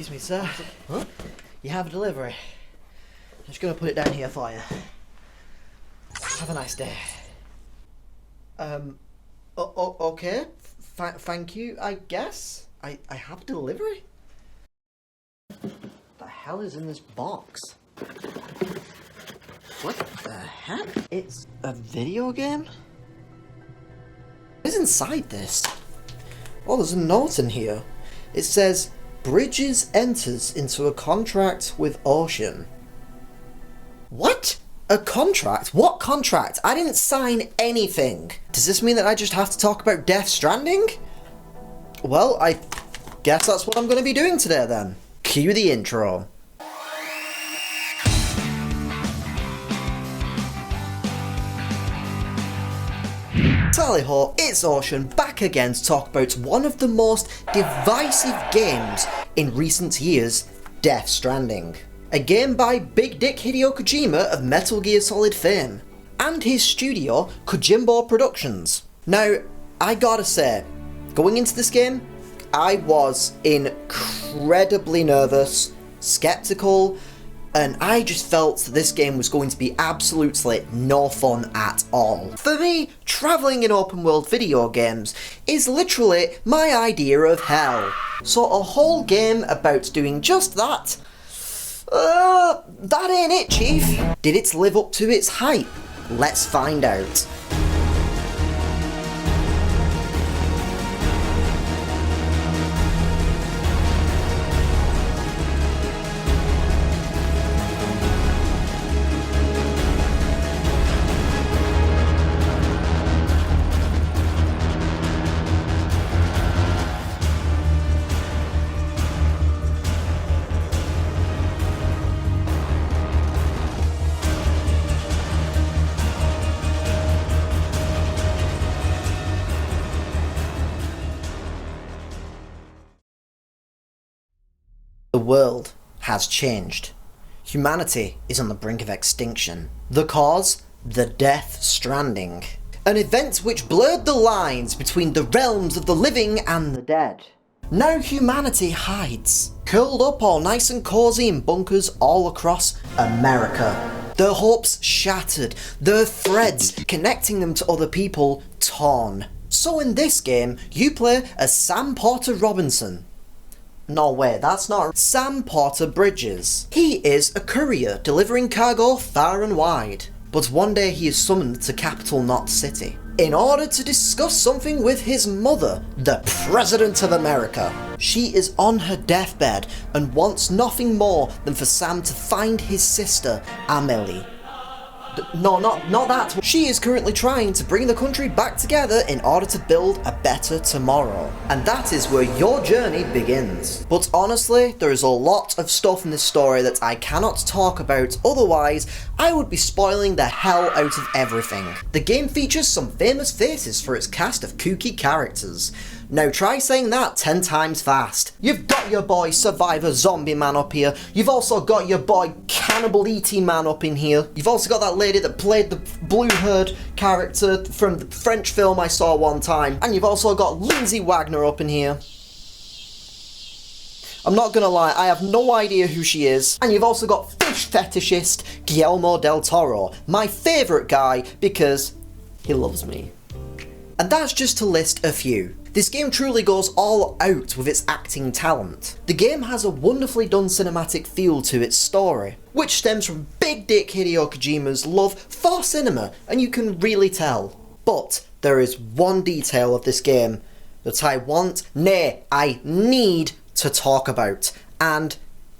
Excuse me, sir. Huh? You have a delivery. I'm just going to put it down here for you. Have a nice day. Okay. Thank you, I guess. I have a delivery? The hell is in this box? What the heck? It's a video game? What is inside this? Oh, there's a note in here. It says, Bridges enters into a contract with Ocean. What? A contract? What contract? I didn't sign anything. Does this mean that I just have to talk about Death Stranding? Well, I guess that's what I'm going to be doing today then. Cue the intro. Tally-ho, it's Ocean back again to talk about one of the most divisive games in recent years, Death Stranding. A game by Big Dick Hideo Kojima of Metal Gear Solid fame, and his studio, Kojima Productions. Now, I gotta say, going into this game, I was incredibly nervous, skeptical, and I just felt that this game was going to be absolutely no fun at all. For me, travelling in open world video games is literally my idea of hell. So a whole game about doing just that? That ain't it, Chief. Did it live up to its hype? Let's find out. The world has changed. Humanity is on the brink of extinction. The cause? The Death Stranding. An event which blurred the lines between the realms of the living and the dead. Now humanity hides, curled up all nice and cosy in bunkers all across America. Their hopes shattered, their threads connecting them to other people torn. So in this game, you play as Sam Porter Robinson. No way, that's not Sam Porter Bridges. He is a courier delivering cargo far and wide. But one day he is summoned to Capital Knot City in order to discuss something with his mother, the President of America. She is on her deathbed and wants nothing more than for Sam to find his sister, Amelie. No, not that. She is currently trying to bring the country back together in order to build a better tomorrow. And that is where your journey begins. But honestly, there is a lot of stuff in this story that I cannot talk about, otherwise I would be spoiling the hell out of everything. The game features some famous faces for its cast of kooky characters. Now try saying that 10 times fast. You've got your boy Survivor Zombie Man up here. You've also got your boy Cannibal E.T. Man up in here. You've also got that lady that played the blue-haired character from the French film I saw one time. And you've also got Lindsay Wagner up in here. I'm not gonna lie, I have no idea who she is. And you've also got fish fetishist Guillermo del Toro, my favourite guy because he loves me. And that's just to list a few. This game truly goes all out with its acting talent. The game has a wonderfully done cinematic feel to its story, which stems from Big Dick Hideo Kojima's love for cinema, and you can really tell. But there is one detail of this game that I want, nay, I need to talk about, and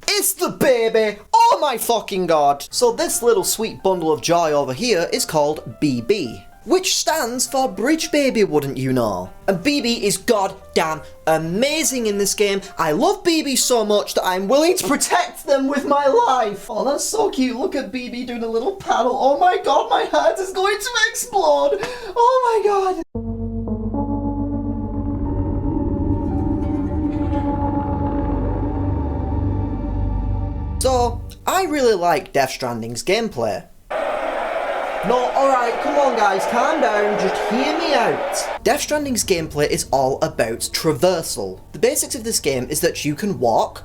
it's the baby! Oh my fucking god! So this little sweet bundle of joy over here is called BB. Which stands for Bridge Baby, wouldn't you know? And BB is goddamn amazing in this game. I love BB so much that I'm willing to protect them with my life. Oh, that's so cute. Look at BB doing a little paddle. Oh my god, my heart is going to explode. Oh my god. So, I really like Death Stranding's gameplay. No, alright, come on guys, calm down, just hear me out. Death Stranding's gameplay is all about traversal. The basics of this game is that you can walk,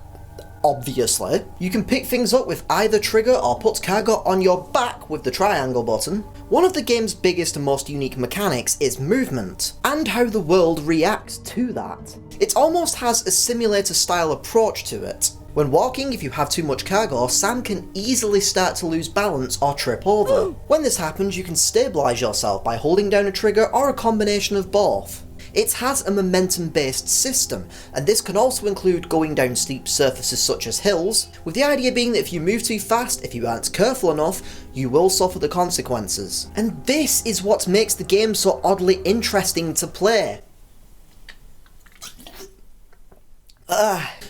obviously. You can pick things up with either trigger or put cargo on your back with the triangle button. One of the game's biggest and most unique mechanics is movement, and how the world reacts to that. It almost has a simulator style approach to it. When walking, if you have too much cargo, Sam can easily start to lose balance or trip over. When this happens, you can stabilise yourself by holding down a trigger or a combination of both. It has a momentum-based system, and this can also include going down steep surfaces such as hills, with the idea being that if you move too fast, if you aren't careful enough, you will suffer the consequences. And this is what makes the game so oddly interesting to play.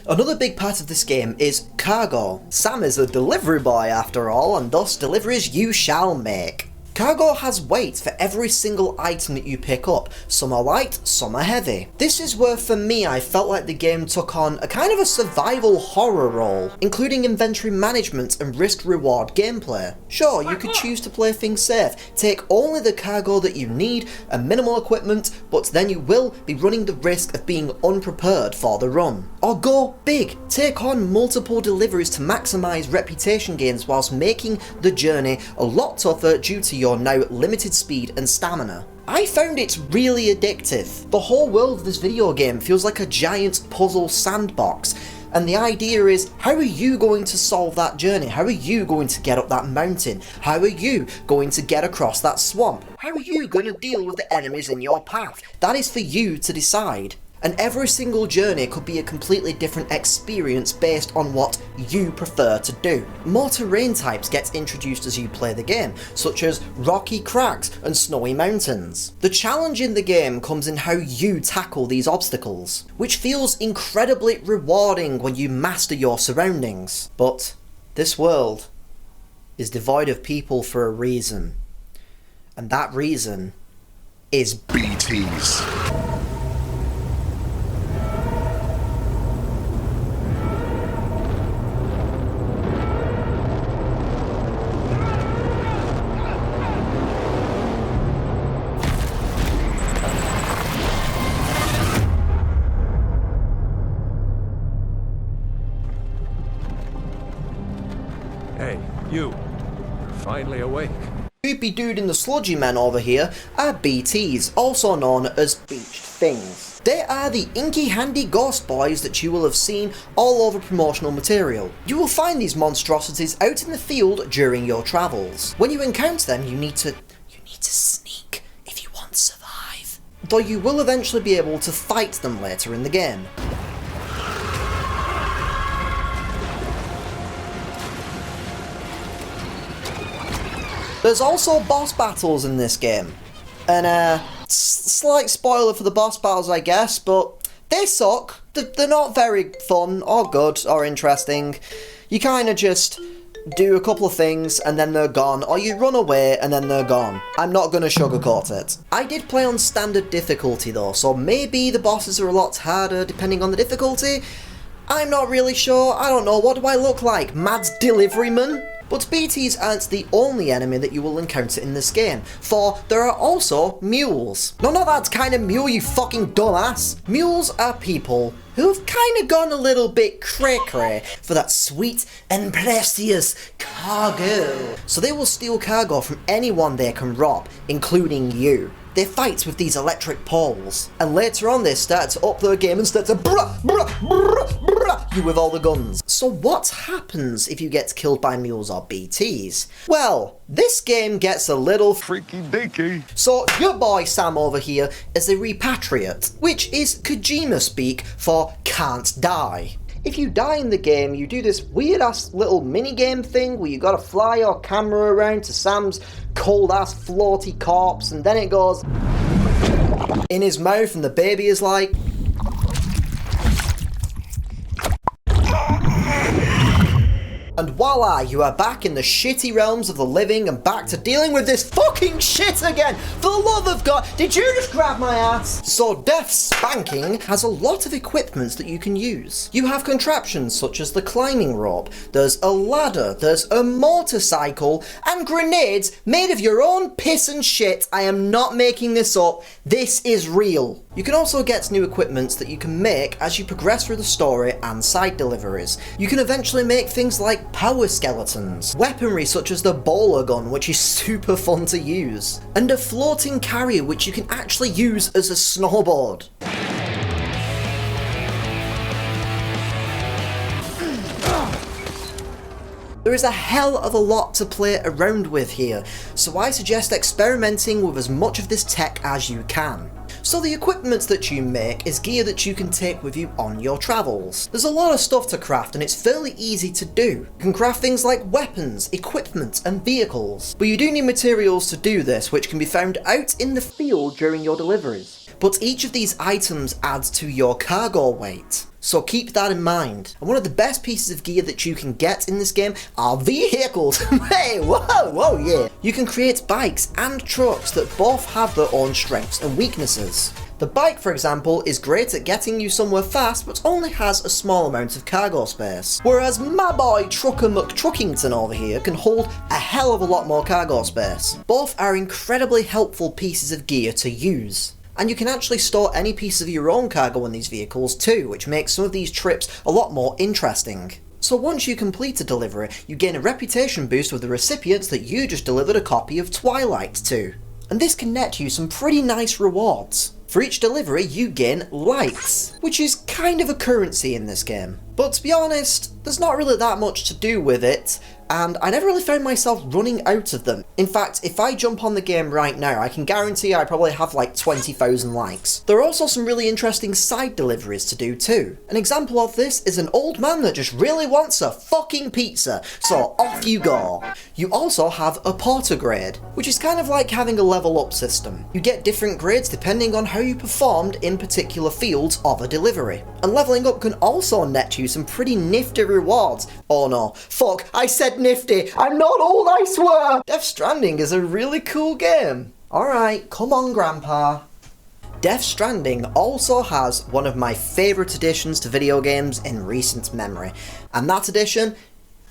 Another big part of this game is cargo. Sam is a delivery boy after all, and thus deliveries you shall make. Cargo has weight for every single item that you pick up. Some are light, some are heavy. This is where, for me, I felt like the game took on a kind of a survival horror role, including inventory management and risk-reward gameplay. Sure, you could choose to play things safe, take only the cargo that you need and minimal equipment, but then you will be running the risk of being unprepared for the run. Or go big, take on multiple deliveries to maximise reputation gains whilst making the journey a lot tougher due to your now limited speed and stamina. I found it really addictive. The whole world of this video game feels like a giant puzzle sandbox, and the idea is, how are you going to solve that journey? How are you going to get up that mountain? How are you going to get across that swamp? How are you going to deal with the enemies in your path? That is for you to decide. And every single journey could be a completely different experience based on what you prefer to do. More terrain types get introduced as you play the game, such as rocky cracks and snowy mountains. The challenge in the game comes in how you tackle these obstacles, which feels incredibly rewarding when you master your surroundings. But this world is devoid of people for a reason, and that reason is BTs. Hey, you're finally awake. Creepy dude and the sludgy men over here are BTs, also known as beached things. They are the inky handy ghost boys that you will have seen all over promotional material. You will find these monstrosities out in the field during your travels. When you encounter them, you need to sneak if you want to survive. Though you will eventually be able to fight them later in the game. There's also boss battles in this game, and slight spoiler for the boss battles I guess, but they suck. They're not very fun or good or interesting. You kind of just do a couple of things and then they're gone, or you run away and then they're gone. I'm not going to sugarcoat it. I did play on standard difficulty though, so maybe the bosses are a lot harder depending on the difficulty. I'm not really sure. I don't know. What do I look like? Mads Deliveryman? But BTs aren't the only enemy that you will encounter in this game, for there are also mules. No, not that kind of mule, you fucking dumbass. Mules are people who have kind of gone a little bit cray-cray for that sweet and precious cargo. So they will steal cargo from anyone they can rob, including you. They fight with these electric poles, and later on they start to up their game and start to you with all the guns. So what happens if you get killed by mules or BTs? Well, this game gets a little Freaky deaky. So your boy Sam over here is a repatriate, which is Kojima speak for can't die. If you die in the game, you do this weird ass little mini game thing where you gotta fly your camera around to Sam's cold ass floaty corpse, and then it goes in his mouth and the baby is like, And voila, you are back in the shitty realms of the living and back to dealing with this fucking shit again! For the love of God, did you just grab my ass? So Death Spanking has a lot of equipments that you can use. You have contraptions such as the climbing rope, there's a ladder, there's a motorcycle, and grenades made of your own piss and shit. I am not making this up, this is real. You can also get new equipments that you can make as you progress through the story and side deliveries. You can eventually make things like power skeletons, weaponry such as the bowler gun, which is super fun to use, and a floating carrier which you can actually use as a snowboard. There is a hell of a lot to play around with here, so I suggest experimenting with as much of this tech as you can. So the equipment that you make is gear that you can take with you on your travels. There's a lot of stuff to craft and it's fairly easy to do. You can craft things like weapons, equipment and vehicles. But you do need materials to do this, which can be found out in the field during your deliveries. But each of these items adds to your cargo weight. So keep that in mind. And one of the best pieces of gear that you can get in this game are vehicles. Hey, whoa, yeah. You can create bikes and trucks that both have their own strengths and weaknesses. The bike, for example, is great at getting you somewhere fast, but only has a small amount of cargo space. Whereas my boy Trucker McTruckington over here can hold a hell of a lot more cargo space. Both are incredibly helpful pieces of gear to use. And you can actually store any piece of your own cargo in these vehicles too, which makes some of these trips a lot more interesting. So once you complete a delivery, you gain a reputation boost with the recipients that you just delivered a copy of Twilight to. And this can net you some pretty nice rewards. For each delivery you gain likes, which is kind of a currency in this game. But to be honest, there's not really that much to do with it, and I never really found myself running out of them. In fact, if I jump on the game right now, I can guarantee I probably have like 20,000 likes. There are also some really interesting side deliveries to do too. An example of this is an old man that just really wants a fucking pizza, so off you go. You also have a porter grade, which is kind of like having a level up system. You get different grades depending on how you performed in particular fields of a delivery. And leveling up can also net you some pretty nifty rewards. Oh no, fuck, I said nifty, I'm not old, I swear! Death Stranding is a really cool game. Alright, come on grandpa. Death Stranding also has one of my favourite additions to video games in recent memory, and that addition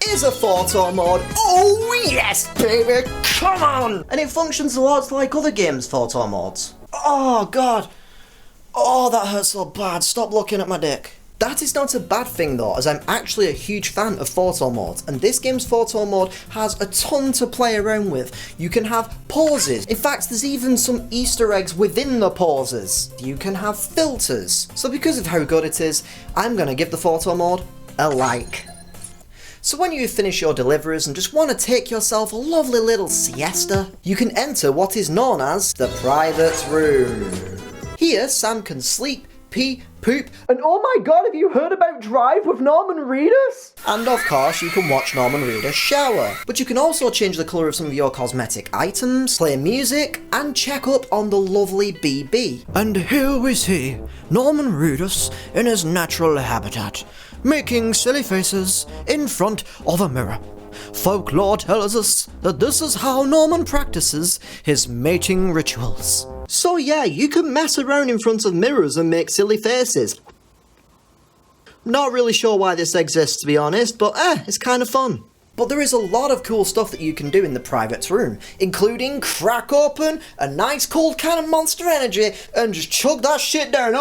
is a photo mode. Oh yes, baby, come on! And it functions a lot like other games' photo modes. Oh god, oh that hurts so bad, stop looking at my dick. That is not a bad thing though, as I'm actually a huge fan of photo modes, and this game's photo mode has a ton to play around with. You can have pauses, in fact there's even some Easter eggs within the pauses. You can have filters, so because of how good it is, I'm gonna give the photo mode a like. So when you finish your deliveries and just want to take yourself a lovely little siesta, you can enter what is known as the private room. Here Sam can sleep, pee, poop, and oh my god, have you heard about Drive with Norman Reedus? And of course you can watch Norman Reedus shower. But you can also change the colour of some of your cosmetic items, play music, and check up on the lovely BB. And here is he, Norman Reedus, in his natural habitat, making silly faces in front of a mirror. Folklore tells us that this is how Norman practices his mating rituals. So yeah, you can mess around in front of mirrors and make silly faces. Not really sure why this exists to be honest, but it's kind of fun. But there is a lot of cool stuff that you can do in the private room, including crack open a nice cold can of Monster Energy and just chug that shit down.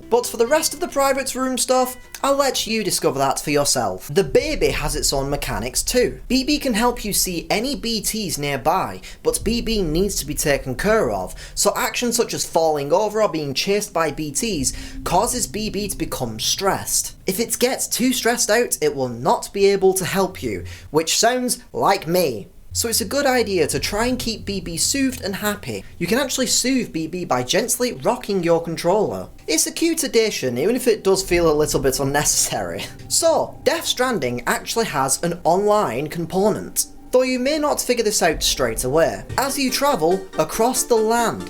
But for the rest of the private room stuff, I'll let you discover that for yourself. The baby has its own mechanics too. BB can help you see any BTs nearby, but BB needs to be taken care of, so actions such as falling over or being chased by BTs causes BB to become stressed. If it gets too stressed out, it will not be able to help you, which sounds like me. So it's a good idea to try and keep BB soothed and happy. You can actually soothe BB by gently rocking your controller. It's a cute addition, even if it does feel a little bit unnecessary. So, Death Stranding actually has an online component, though you may not figure this out straight away, as you travel across the land.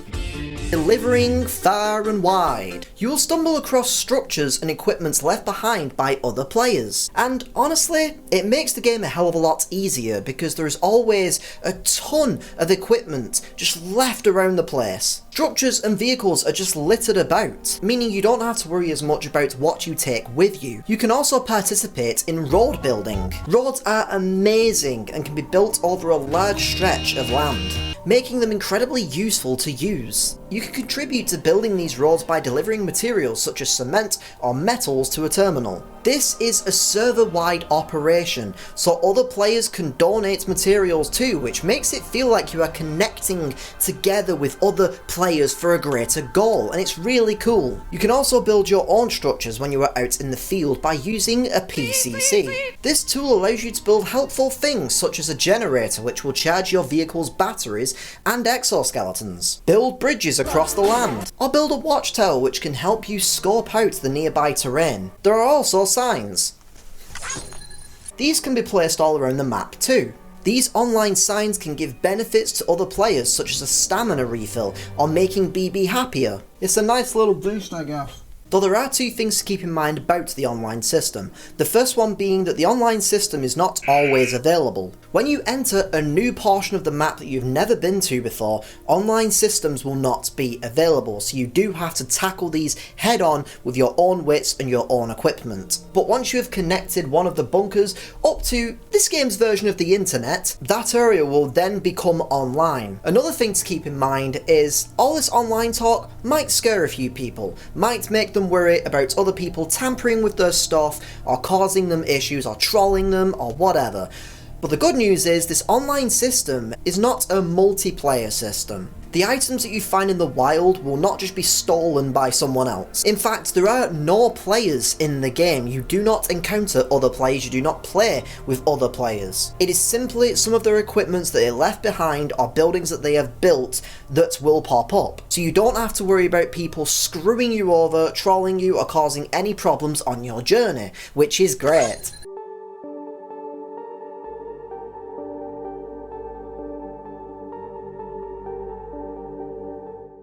Delivering far and wide. You will stumble across structures and equipment left behind by other players. And honestly, it makes the game a hell of a lot easier because there is always a ton of equipment just left around the place. Structures and vehicles are just littered about, meaning you don't have to worry as much about what you take with you. You can also participate in road building. Roads are amazing and can be built over a large stretch of land, making them incredibly useful to use. You can contribute to building these roads by delivering materials such as cement or metals to a terminal. This is a server-wide operation, so other players can donate materials too, which makes it feel like you are connecting together with other players for a greater goal, and it's really cool. You can also build your own structures when you are out in the field by using a PCC. This tool allows you to build helpful things such as a generator which will charge your vehicle's batteries and exoskeletons, build bridges across the land, or build a watchtower which can help you scope out the nearby terrain. There are also signs. These can be placed all around the map too. These online signs can give benefits to other players such as a stamina refill or making BB happier. It's a nice little boost, I guess. Though there are two things to keep in mind about the online system. The first one being that the online system is not always available. When you enter a new portion of the map that you've never been to before, online systems will not be available, so you do have to tackle these head on with your own wits and your own equipment. But once you have connected one of the bunkers up to this game's version of the internet, that area will then become online. Another thing to keep in mind is all this online talk might scare a few people, might make them worry about other people tampering with their stuff or causing them issues or trolling them or whatever. But the good news is this online system is not a multiplayer system. The items that you find in the wild will not just be stolen by someone else. In fact, there are no players in the game. You do not encounter other players, you do not play with other players. It is simply some of their equipments that they left behind or buildings that they have built that will pop up. So you don't have to worry about people screwing you over, trolling you, or causing any problems on your journey, which is great.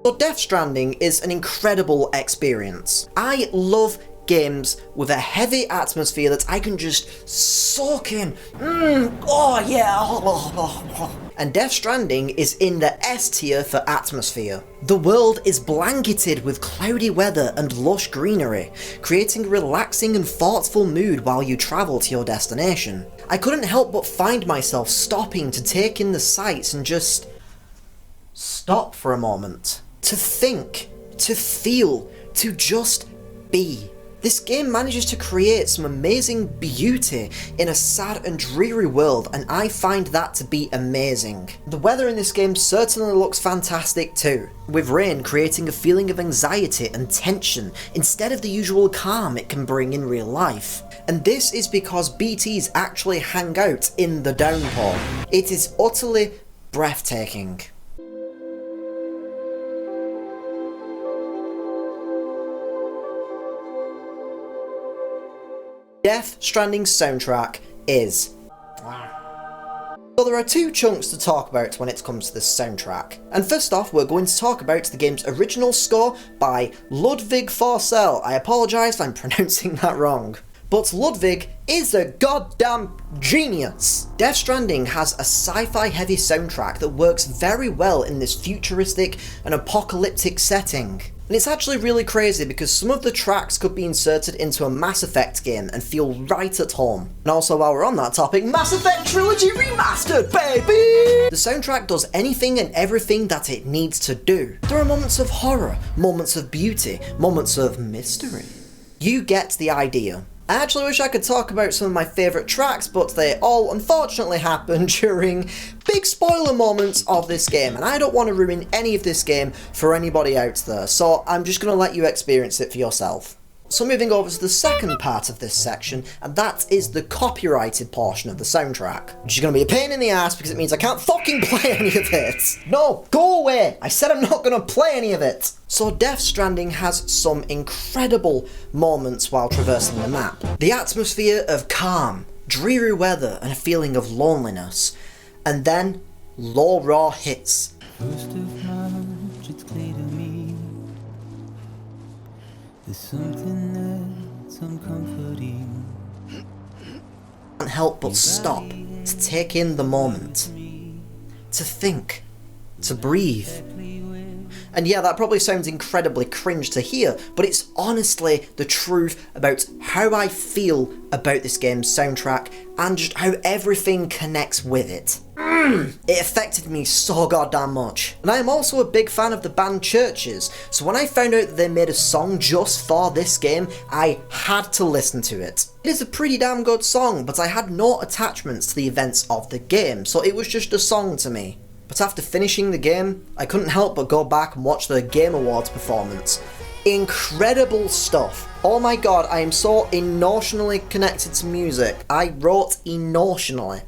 So Death Stranding is an incredible experience. I love games with a heavy atmosphere that I can just soak in. Oh yeah. And Death Stranding is in the S tier for atmosphere. The world is blanketed with cloudy weather and lush greenery, creating a relaxing and thoughtful mood while you travel to your destination. I couldn't help but find myself stopping to take in the sights and just stop for a moment. To think, to feel, to just be. This game manages to create some amazing beauty in a sad and dreary world, and I find that to be amazing. The weather in this game certainly looks fantastic too, with rain creating a feeling of anxiety and tension instead of the usual calm it can bring in real life. And this is because BTs actually hang out in the downpour. It is utterly breathtaking. Death Stranding's soundtrack is. So there are two chunks to talk about when it comes to this soundtrack. And first off, we're going to talk about the game's original score by Ludwig Forsell. I apologise if I'm pronouncing that wrong. But Ludwig is a goddamn genius! Death Stranding has a sci-fi heavy soundtrack that works very well in this futuristic and apocalyptic setting. And it's actually really crazy because some of the tracks could be inserted into a Mass Effect game and feel right at home. And also while we're on that topic, Mass Effect Trilogy Remastered, baby! The soundtrack does anything and everything that it needs to do. There are moments of horror, moments of beauty, moments of mystery. You get the idea. I actually wish I could talk about some of my favourite tracks, but they all unfortunately happen during big spoiler moments of this game, and I don't want to ruin any of this game for anybody out there, so I'm just going to let you experience it for yourself. So moving over to the second part of this section, and that is the copyrighted portion of the soundtrack. Which is going to be a pain in the ass because it means I can't fucking play any of it. No, go away! I said I'm not going to play any of it! So Death Stranding has some incredible moments while traversing the map. The atmosphere of calm, dreary weather, and a feeling of loneliness. And then, Law Raw hits. First of March, it's clear to me. There's something that's uncomforting. Can't help but stop to take in the moment, to think, to breathe. And yeah, that probably sounds incredibly cringe to hear, but it's honestly the truth about how I feel about this game's soundtrack and just how everything connects with it. It affected me so goddamn much. And I am also a big fan of the band Churches, so when I found out that they made a song just for this game, I had to listen to it. It is a pretty damn good song, but I had no attachments to the events of the game, so it was just a song to me. But after finishing the game, I couldn't help but go back and watch the Game Awards performance. Incredible stuff. Oh my god, I am so emotionally connected to music. I wrote emotionally.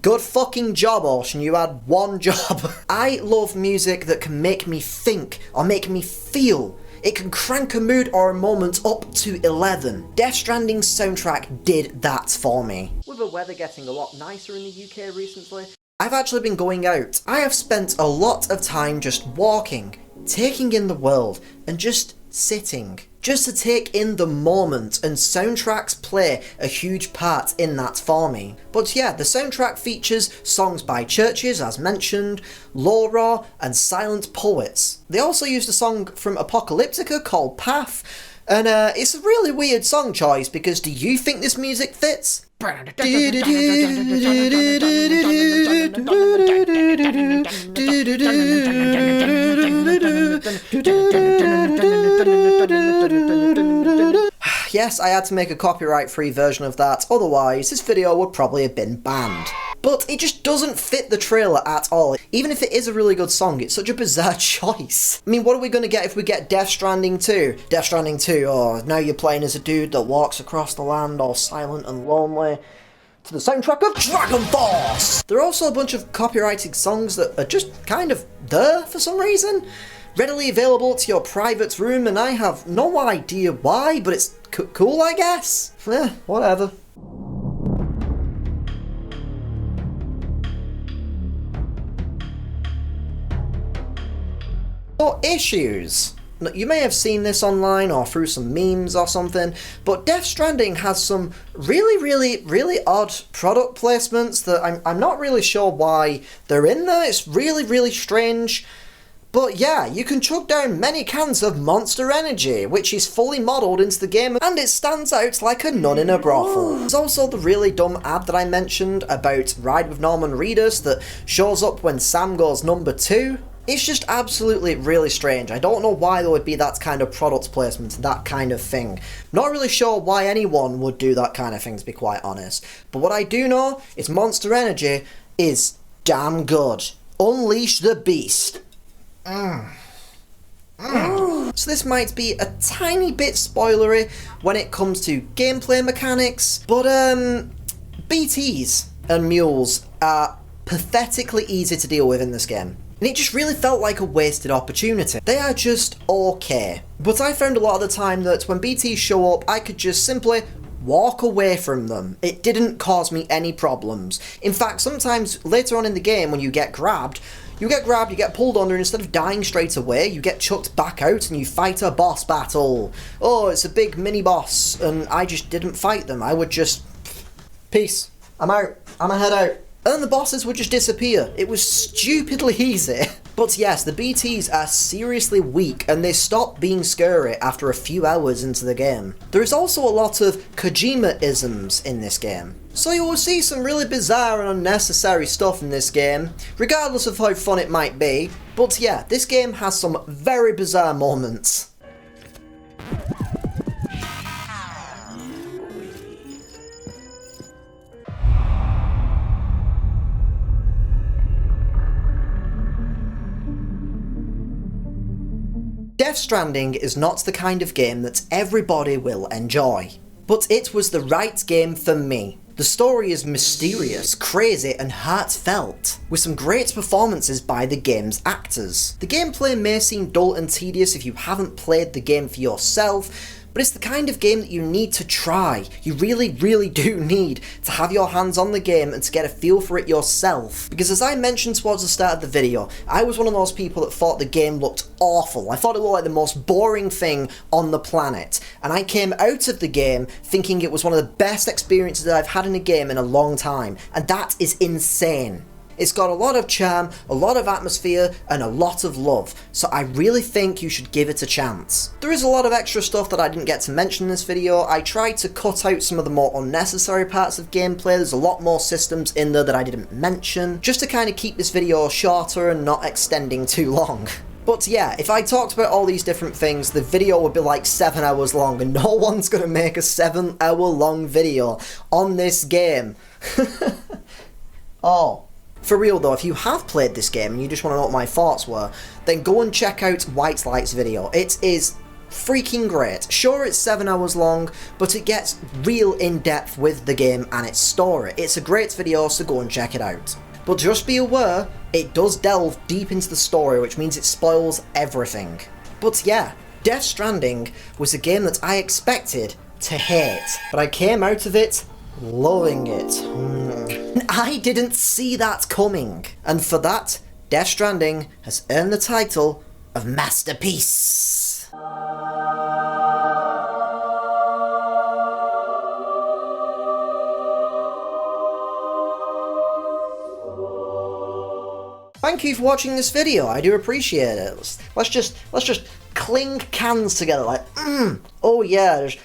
Good fucking job, Ocean, you had one job. I love music that can make me think or make me feel. It can crank a mood or a moment up to 11. Death Stranding's soundtrack did that for me. With the weather getting a lot nicer in the UK recently, I've actually been going out. I have spent a lot of time just walking, taking in the world, and just sitting. Just to take in the moment, and soundtracks play a huge part in that for me. But yeah, the soundtrack features songs by Churches, as mentioned, Laura, and Silent Poets. They also used a song from Apocalyptica called Path, and it's a really weird song choice because do you think this music fits? Yes, I had to make a copyright-free version of that, otherwise this video would probably have been banned. But it just doesn't fit the trailer at all. Even if it is a really good song, it's such a bizarre choice. I mean, what are we going to get if we get Death Stranding 2? Death Stranding 2, oh, now you're playing as a dude that walks across the land all silent and lonely, to the soundtrack of Dragon Force! There are also a bunch of copyrighted songs that are just kind of there for some reason. Readily available to your private room, and I have no idea why, but it's cool, I guess. Whatever. So, issues. You may have seen this online or through some memes or something, but Death Stranding has some really odd product placements that I'm not really sure why they're in there. It's really strange. But yeah, you can chug down many cans of Monster Energy, which is fully modelled into the game, and it stands out like a nun in a brothel. There's also the really dumb ad that I mentioned about Ride with Norman Reedus that shows up when Sam goes number 2. It's just absolutely really strange. I don't know why there would be that kind of product placement, that kind of thing. Not really sure why anyone would do that kind of thing, to be quite honest. But what I do know is Monster Energy is damn good. Unleash the beast. So this might be a tiny bit spoilery when it comes to gameplay mechanics, but BTs and mules are pathetically easy to deal with in this game. And it just really felt like a wasted opportunity. They are just okay. But I found a lot of the time that when BTs show up, I could just simply walk away from them. It didn't cause me any problems. In fact, sometimes later on in the game when you get grabbed, you get pulled under, and instead of dying straight away, you get chucked back out and you fight a boss battle. Oh, it's a big mini-boss, and I just didn't fight them. I would just... Peace. I'm out. I'm a head out. And then the bosses would just disappear. It was stupidly easy. But yes, the BTs are seriously weak, and they stop being scary after a few hours into the game. There is also a lot of Kojima-isms in this game. So you will see some really bizarre and unnecessary stuff in this game, regardless of how fun it might be. But yeah, this game has some very bizarre moments. Death Stranding is not the kind of game that everybody will enjoy, but it was the right game for me. The story is mysterious, crazy, and heartfelt, with some great performances by the game's actors. The gameplay may seem dull and tedious if you haven't played the game for yourself, but it's the kind of game that you need to try. You really, really do need to have your hands on the game and to get a feel for it yourself. Because as I mentioned towards the start of the video, I was one of those people that thought the game looked awful. I thought it looked like the most boring thing on the planet. And I came out of the game thinking it was one of the best experiences that I've had in a game in a long time. And that is insane. It's got a lot of charm, a lot of atmosphere, and a lot of love, so I really think you should give it a chance. There is a lot of extra stuff that I didn't get to mention in this video. I tried to cut out some of the more unnecessary parts of gameplay. There's a lot more systems in there that I didn't mention, just to kind of keep this video shorter and not extending too long. But yeah, if I talked about all these different things, the video would be like 7 hours long, and no one's gonna make a 7-hour long video on this game. Oh. For real though, if you have played this game and you just want to know what my thoughts were, then go and check out White Light's video. It is freaking great. Sure, it's 7 hours long, but it gets real in-depth with the game and its story. It's a great video, so go and check it out. But just be aware, it does delve deep into the story, which means it spoils everything. But yeah, Death Stranding was a game that I expected to hate, but I came out of it loving it. I didn't see that coming, and for that, Death Stranding has earned the title of Masterpiece. Thank you for watching this video, I do appreciate it. Let's just clink cans together like, oh yeah, just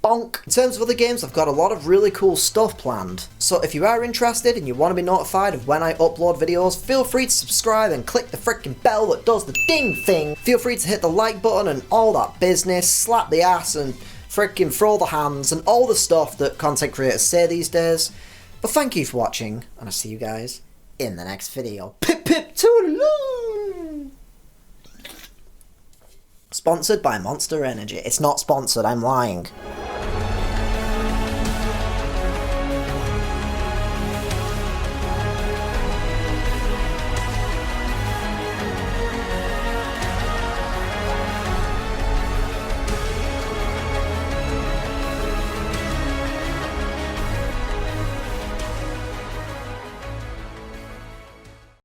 bonk. In terms of other games, I've got a lot of really cool stuff planned. So if you are interested and you want to be notified of when I upload videos, feel free to subscribe and click the freaking bell that does the ding thing. Feel free to hit the like button and all that business, slap the ass and freaking throw the hands and all the stuff that content creators say these days. But thank you for watching, and I'll see you guys in the next video. Pip pip toodaloo! Sponsored by Monster Energy. It's not sponsored, I'm lying.